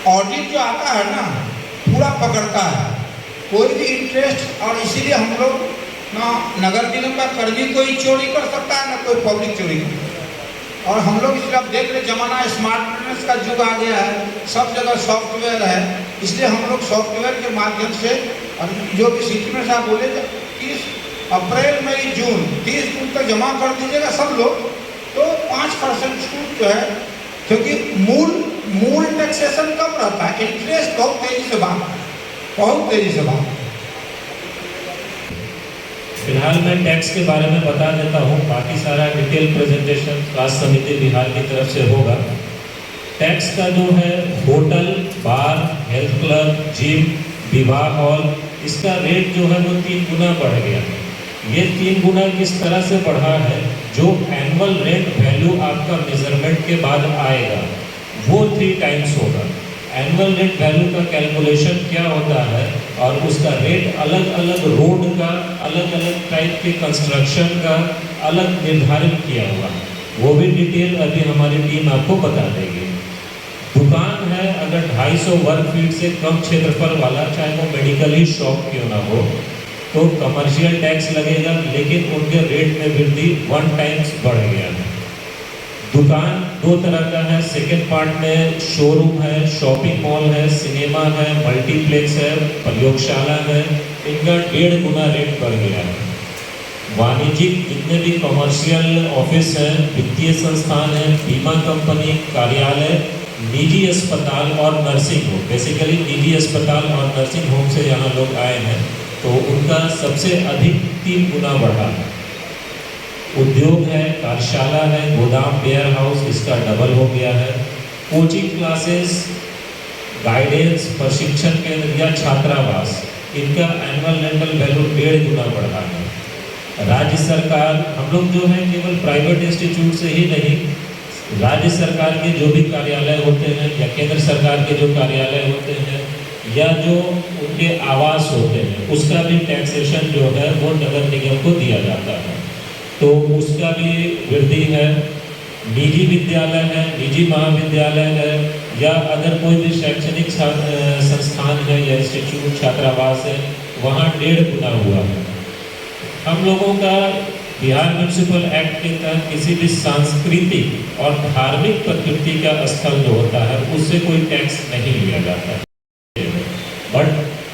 Audit जो आता है ना पूरा पकड़ता है कोई भी इंटरेस्ट, और इसीलिए हम लोग ना नगर निगम का कर्मी कोई चोरी कर सकता है ना कोई पब्लिक चोरी कर सकता है। और हम लोग इसलिए अब देख रहे जमाना स्मार्टनेस का युग आ गया है, सब जगह सॉफ्टवेयर है, इसलिए हम लोग सॉफ्टवेयर के माध्यम से जो कि सिटी में साहब बोले 30 अप्रैल मई जून 30 जून तक जमा कर दीजिएगा सब लोग, तो 5% छूट जो है, क्योंकि मूल टैक्सेशन कम रहता है, इंटरेस्ट बहुत तेजी से भागता है, बहुत तेजी से भागता है। फिलहाल मैं टैक्स के बारे में बता देता हूँ, बाकी सारा डिटेल प्रेजेंटेशन स्वास्थ्य समिति बिहार की तरफ से होगा। टैक्स का जो है होटल, बार, हेल्थ क्लब, जिम, विवाह हॉल, इसका रेट जो है वो 3 गुना बढ़ गया है। ये 3 गुना किस तरह से बढ़ा है, जो एनुअल रेंट वैल्यू आपका मेजरमेंट के बाद आएगा वो 3 टाइम्स होगा। एनुअल रेंट वैल्यू का कैलकुलेशन क्या होता है और उसका रेट अलग अलग रोड का, अलग अलग टाइप के कंस्ट्रक्शन का अलग निर्धारित किया हुआ है, वो भी डिटेल अभी हमारी टीम आपको बता देगी। दुकान है अगर 250 वर्ग फीट से कम क्षेत्रफल वाला, चाहे वो मेडिकल ही शॉप क्यों ना हो, तो कमर्शियल टैक्स लगेगा, लेकिन उनके रेट में वृद्धि 1 टाइम्स बढ़ गया है। दुकान 2 तरह का है, सेकेंड पार्ट में शोरूम है, शॉपिंग मॉल है, सिनेमा है, मल्टीप्लेक्स है, प्रयोगशाला है, इनका 1.5 गुना रेट बढ़ गया है। वाणिज्यिक जितने भी कमर्शियल ऑफिस हैं, वित्तीय संस्थान हैं, बीमा कंपनी, कार्यालय, निजी अस्पताल और नर्सिंग होम, बेसिकली निजी अस्पताल और नर्सिंग होम से यहाँ लोग आए हैं, तो उनका सबसे अधिक 3 गुना बढ़ा है। उद्योग है, कार्यशाला है, गोदाम, वेयर हाउस, इसका डबल हो गया है। कोचिंग क्लासेस, गाइडेंस, प्रशिक्षण केंद्र या छात्रावास, इनका एनुअल रेंटल वैल्यू 1.5 गुना बढ़ा है। राज्य सरकार, हम लोग जो है केवल प्राइवेट इंस्टीट्यूट से ही नहीं, राज्य सरकार के जो भी कार्यालय होते हैं या केंद्र सरकार के जो कार्यालय होते हैं या जो उनके आवास होते हैं, उसका भी टैक्सेशन जो है वो नगर निगम को दिया जाता है, तो उसका भी वृद्धि है। निजी विद्यालय है, निजी महाविद्यालय है, या अगर कोई भी शैक्षणिक संस्थान है या इंस्टीट्यूट, छात्रावास है, वहाँ 1.5 गुना हुआ है। हम लोगों का बिहार म्यूनिसिपल एक्ट के तहत किसी भी सांस्कृतिक और धार्मिक प्रकृति का स्थल जो होता है उससे कोई टैक्स नहीं लिया जाता है, बट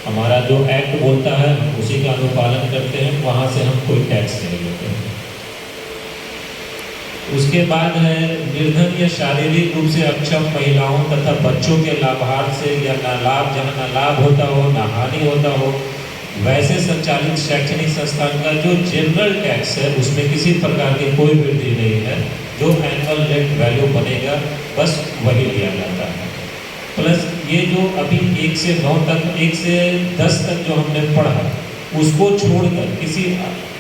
हमारा जो एक्ट बोलता है हम उसी का अनुपालन करते हैं, वहाँ से हम कोई टैक्स नहीं लेते हैं। उसके बाद है निर्धन या शारीरिक रूप से अक्षम महिलाओं तथा बच्चों के लाभार्थ से या ना लाभ, जहाँ ना लाभ होता हो ना हानि होता हो, वैसे संचालित शैक्षणिक संस्थान का जो जनरल टैक्स है उसमें किसी प्रकार की कोई वृद्धि नहीं है, जो एनुअल रेंट वैल्यू बनेगा बस वही लिया जाता है। प्लस ये जो अभी 1 से 9 तक, 1 से 10 तक जो हमने पढ़ा, उसको छोड़कर किसी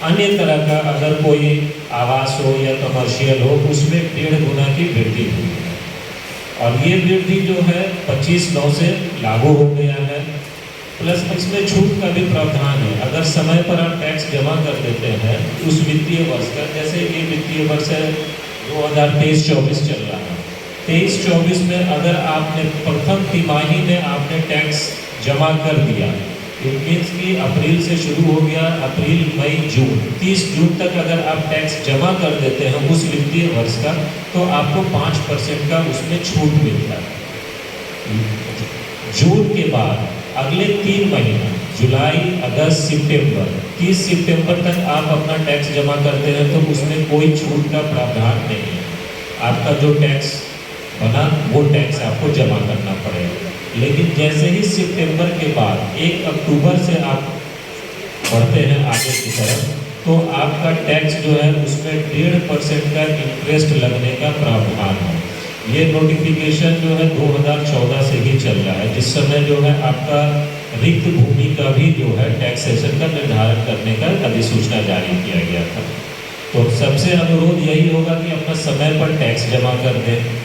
अन्य तरह का अगर कोई आवास हो या कमर्शियल हो, उसमें 1.5 गुना की वृद्धि हुई है। और ये वृद्धि जो है 25/9 से लागू हो गया है। प्लस इसमें छूट का भी प्रावधान है, अगर समय पर आप टैक्स जमा कर देते हैं उस वित्तीय वर्ष का, जैसे ये वित्तीय वर्ष है 2023-24 चल रहा है, 23-24 में अगर आपने प्रथम तिमाही में आपने टैक्स जमा कर दिया, इट मीन्स कि अप्रैल से शुरू हो गया, अप्रैल मई जून, 30 जून तक अगर आप टैक्स जमा कर देते हैं उस वित्तीय वर्ष का, तो आपको 5% का उसमें छूट मिलता है। जून के बाद अगले 3 महीना, जुलाई, अगस्त, सितंबर, 30 सितंबर तक आप अपना टैक्स जमा करते हैं तो उसमें कोई छूट का प्रावधान नहीं है। आपका जो टैक्स बना वो टैक्स आपको जमा करना पड़ेगा। लेकिन जैसे ही सितंबर के बाद 1 अक्टूबर से आप बढ़ते हैं आगे की तरफ, तो आपका टैक्स जो है उसमें 1.5% का इंटरेस्ट लगने का प्रावधान है। ये नोटिफिकेशन जो है 2014 से ही चल रहा है, जिस समय जो है आपका रिक्त भूमि का भी जो है टैक्सेशन का निर्धारण करने का अधिसूचना जारी किया गया था। तो सबसे अनुरोध यही होगा कि अपना समय पर टैक्स जमा कर दें।